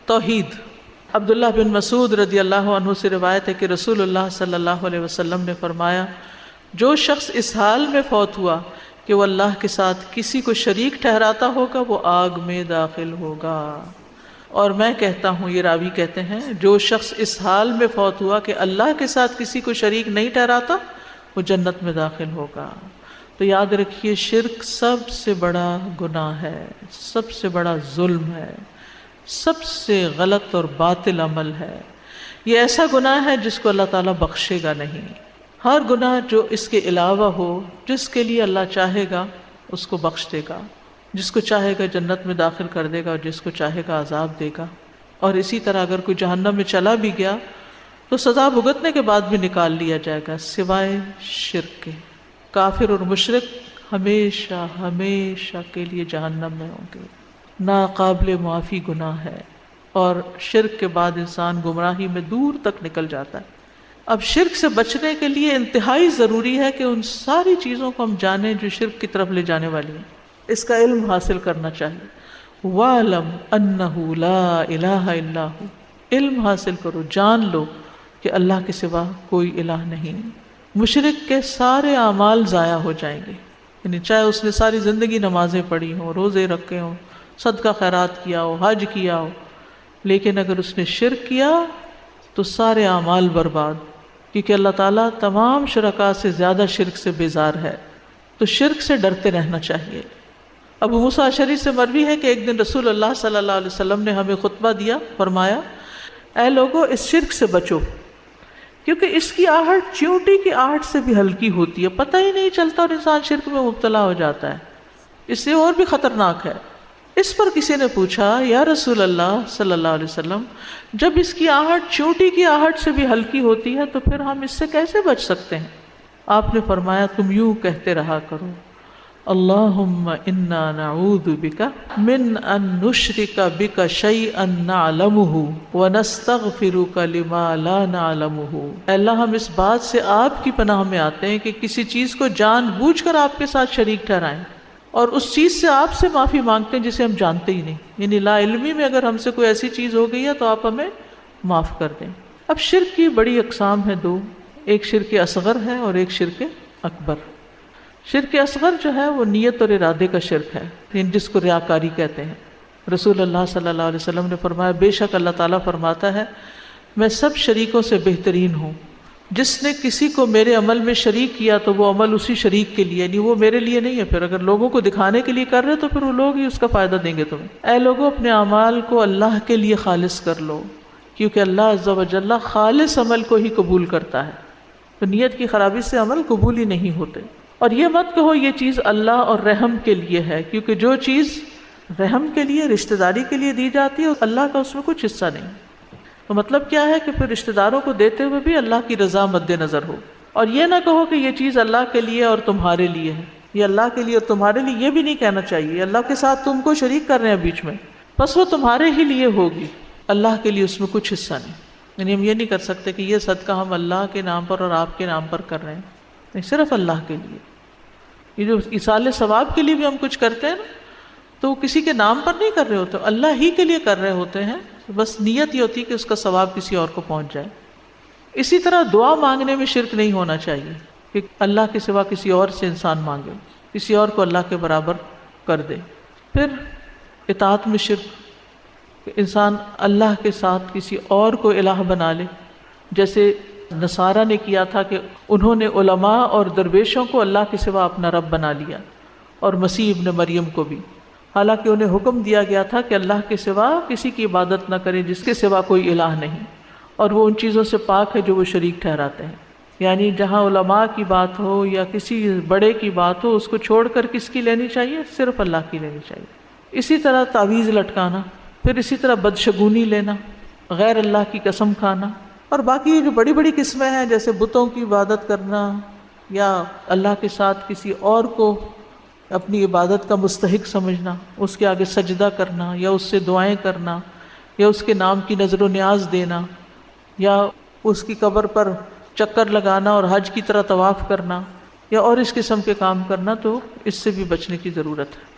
توحید۔ عبداللہ بن مسعود رضی اللہ عنہ سے روایت ہے کہ رسول اللہ صلی اللہ علیہ وسلم نے فرمایا، جو شخص اس حال میں فوت ہوا کہ وہ اللہ کے ساتھ کسی کو شریک ٹھہراتا ہوگا وہ آگ میں داخل ہوگا۔ اور میں کہتا ہوں، یہ راوی کہتے ہیں، جو شخص اس حال میں فوت ہوا کہ اللہ کے ساتھ کسی کو شریک نہیں ٹھہراتا وہ جنت میں داخل ہوگا۔ تو یاد رکھیے، شرک سب سے بڑا گناہ ہے، سب سے بڑا ظلم ہے، سب سے غلط اور باطل عمل ہے۔ یہ ایسا گناہ ہے جس کو اللہ تعالیٰ بخشے گا نہیں۔ ہر گناہ جو اس کے علاوہ ہو، جس کے لیے اللہ چاہے گا اس کو بخش دے گا، جس کو چاہے گا جنت میں داخل کر دے گا اور جس کو چاہے گا عذاب دے گا۔ اور اسی طرح اگر کوئی جہنم میں چلا بھی گیا تو سزا بھگتنے کے بعد بھی نکال لیا جائے گا، سوائے شرک کے۔ کافر اور مشرک ہمیشہ ہمیشہ کے لیے جہنم میں ہوں گے، ناقابل معافی گناہ ہے، اور شرک کے بعد انسان گمراہی میں دور تک نکل جاتا ہے۔ اب شرک سے بچنے کے لیے انتہائی ضروری ہے کہ ان ساری چیزوں کو ہم جانیں جو شرک کی طرف لے جانے والی ہیں، اس کا علم حاصل کرنا چاہیے۔ وَاعْلَمْ أَنَّهُ لَا إِلَٰهَ إِلَّا هُوَ، علم حاصل کرو، جان لو کہ اللہ کے سوا کوئی الہ نہیں۔ مشرک کے سارے اعمال ضائع ہو جائیں گے، یعنی چاہے اس نے ساری زندگی نمازیں پڑھی ہوں، روزے رکھے ہوں، صدقہ خیرات کیا ہو، حج کیا ہو، لیکن اگر اس نے شرک کیا تو سارے اعمال برباد، کیونکہ اللہ تعالیٰ تمام شرکاء سے زیادہ شرک سے بیزار ہے۔ تو شرک سے ڈرتے رہنا چاہیے۔ ابو موسیٰ اشعری سے مروی ہے کہ ایک دن رسول اللہ صلی اللہ علیہ وسلم نے ہمیں خطبہ دیا، فرمایا، اے لوگو، اس شرک سے بچو، کیونکہ اس کی آہٹ چیونٹی کی آہٹ سے بھی ہلکی ہوتی ہے، پتہ ہی نہیں چلتا اور انسان شرک میں مبتلا ہو جاتا ہے، اس سے اور بھی خطرناک ہے۔ اس پر کسی نے پوچھا، یا رسول اللہ صلی اللہ علیہ وسلم، جب اس کی آہٹ چیونٹی کی آہٹ سے بھی ہلکی ہوتی ہے تو پھر ہم اس سے کیسے بچ سکتے ہیں؟ آپ نے فرمایا، تم یوں کہتے رہا کرو، اللہم انا نعوذ بک من ان نشرک بک شیئا نعلمہ ونستغفرک لما لا نعلمہ۔ اے اللہ، ہم اس بات سے آپ کی پناہ میں آتے ہیں کہ کسی چیز کو جان بوجھ کر آپ کے ساتھ شریک ٹھہرائیں، اور اس چیز سے آپ سے معافی مانگتے ہیں جسے ہم جانتے ہی نہیں، یعنی لا علمی میں اگر ہم سے کوئی ایسی چیز ہو گئی ہے تو آپ ہمیں معاف کر دیں۔ اب شرک کی بڑی اقسام ہیں دو، ایک شرک اصغر ہے اور ایک شرک اکبر۔ شرک اصغر جو ہے وہ نیت اور ارادے کا شرک ہے، یعنی جس کو ریاکاری کہتے ہیں۔ رسول اللہ صلی اللہ علیہ وسلم نے فرمایا، بے شک اللہ تعالیٰ فرماتا ہے، میں سب شریکوں سے بہترین ہوں، جس نے کسی کو میرے عمل میں شریک کیا تو وہ عمل اسی شریک کے لیے، یعنی وہ میرے لیے نہیں ہے، پھر اگر لوگوں کو دکھانے کے لیے کر رہے تو پھر وہ لوگ ہی اس کا فائدہ دیں گے تمہیں۔ اے لوگوں، اپنے اعمال کو اللہ کے لیے خالص کر لو، کیونکہ اللہ عز و جل خالص عمل کو ہی قبول کرتا ہے، تو نیت کی خرابی سے عمل قبول ہی نہیں ہوتے۔ اور یہ مت کہو یہ چیز اللہ اور رحم کے لیے ہے، کیونکہ جو چیز رحم کے لیے، رشتہ داری کے لیے دی جاتی ہے، اللہ کا اس میں کچھ حصہ نہیں۔ تو مطلب کیا ہے کہ پھر رشتہ داروں کو دیتے ہوئے بھی اللہ کی رضا مد نظر ہو، اور یہ نہ کہو کہ یہ چیز اللہ کے لیے اور تمہارے لیے ہے، یہ اللہ کے لیے اور تمہارے لیے، یہ بھی نہیں کہنا چاہیے۔ اللہ کے ساتھ تم کو شریک کر رہے ہیں بیچ میں، بس وہ تمہارے ہی لیے ہوگی، اللہ کے لیے اس میں کچھ حصہ نہیں۔ یعنی ہم یہ نہیں کر سکتے کہ یہ صدقہ ہم اللہ کے نام پر اور آپ کے نام پر کر رہے ہیں، نہیں، صرف اللہ کے لیے۔ یہ جو ایصال ثواب کے لیے بھی ہم کچھ کرتے ہیں نا، تو وہ کسی کے نام پر نہیں کر رہے ہوتے، اللہ ہی کے لیے کر رہے ہوتے ہیں، بس نیت یہ ہوتی ہے کہ اس کا ثواب کسی اور کو پہنچ جائے۔ اسی طرح دعا مانگنے میں شرک نہیں ہونا چاہیے کہ اللہ کے سوا کسی اور سے انسان مانگے، کسی اور کو اللہ کے برابر کر دے۔ پھر اطاعت میں شرک، کہ انسان اللہ کے ساتھ کسی اور کو الہ بنا لے، جیسے نصارہ نے کیا تھا کہ انہوں نے علماء اور درویشوں کو اللہ کے سوا اپنا رب بنا لیا، اور مسیح ابن مریم کو بھی، حالانکہ انہیں حکم دیا گیا تھا کہ اللہ کے سوا کسی کی عبادت نہ کریں جس کے سوا کوئی الہ نہیں، اور وہ ان چیزوں سے پاک ہے جو وہ شریک ٹھہراتے ہیں۔ یعنی جہاں علماء کی بات ہو یا کسی بڑے کی بات ہو، اس کو چھوڑ کر کس کی لینی چاہیے؟ صرف اللہ کی لینی چاہیے۔ اسی طرح تعویذ لٹکانا، پھر اسی طرح بدشگونی لینا، غیر اللہ کی قسم کھانا، اور باقی جو بڑی بڑی قسمیں ہیں جیسے بتوں کی عبادت کرنا، یا اللہ کے ساتھ کسی اور کو اپنی عبادت کا مستحق سمجھنا، اس کے آگے سجدہ کرنا، یا اس سے دعائیں کرنا، یا اس کے نام کی نظر و نیاز دینا، یا اس کی قبر پر چکر لگانا اور حج کی طرح طواف کرنا، یا اور اس قسم کے کام کرنا، تو اس سے بھی بچنے کی ضرورت ہے۔